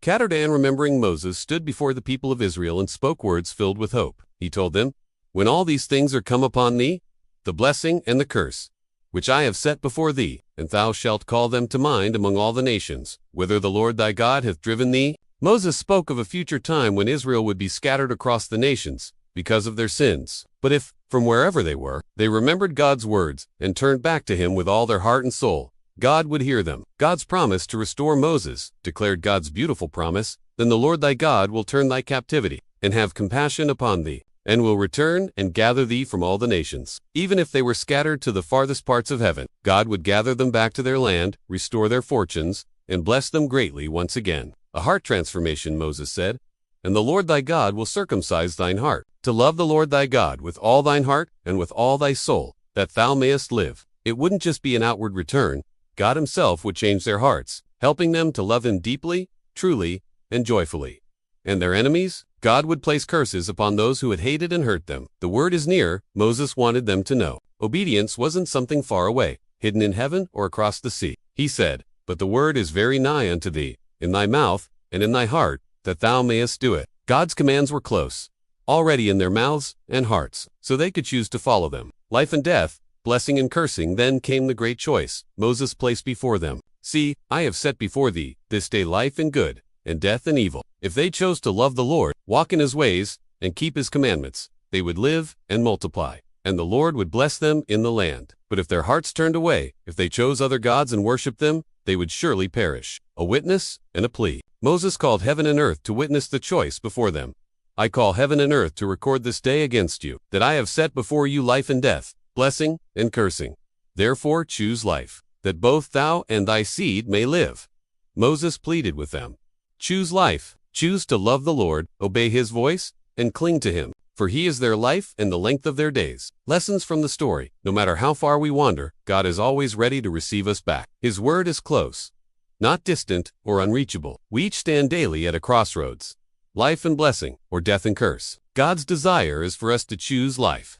Catadan, remembering Moses, stood before the people of Israel and spoke words filled with hope. He told them, "When all these things are come upon thee, the blessing and the curse, which I have set before thee, and thou shalt call them to mind among all the nations, whither the Lord thy God hath driven thee." Moses spoke of a future time when Israel would be scattered across the nations because of their sins. But if, from wherever they were, they remembered God's words and turned back to him with all their heart and soul, God would hear them. God's promise to restore Moses declared God's beautiful promise, "Then the Lord thy God will turn thy captivity, and have compassion upon thee, and will return and gather thee from all the nations." Even if they were scattered to the farthest parts of heaven, God would gather them back to their land, restore their fortunes, and bless them greatly once again. A heart transformation, Moses said. "And the Lord thy God will circumcise thine heart, to love the Lord thy God with all thine heart and with all thy soul, that thou mayest live." It wouldn't just be an outward return. God himself would change their hearts, helping them to love him deeply, truly, and joyfully. And their enemies? God would place curses upon those who had hated and hurt them. The word is near, Moses wanted them to know. Obedience wasn't something far away, hidden in heaven or across the sea. He said, "But the word is very nigh unto thee, in thy mouth and in thy heart, that thou mayest do it." God's commands were close, already in their mouths and hearts, so they could choose to follow them. Life and death, blessing and cursing, then came the great choice Moses placed before them. "See, I have set before thee this day life and good, and death and evil." If they chose to love the Lord, walk in his ways, and keep his commandments, they would live and multiply, and the Lord would bless them in the land. But if their hearts turned away, if they chose other gods and worshipped them, they would surely perish. A witness and a plea. Moses called heaven and earth to witness the choice before them. "I call heaven and earth to record this day against you, that I have set before you life and death, blessing and cursing. Therefore choose life, that both thou and thy seed may live." Moses pleaded with them. Choose life. Choose to love the Lord, obey his voice, and cling to him, for he is their life and the length of their days. Lessons from the story. No matter how far we wander, God is always ready to receive us back. His word is close, not distant or unreachable. We each stand daily at a crossroads. Life and blessing, or death and curse. God's desire is for us to choose life.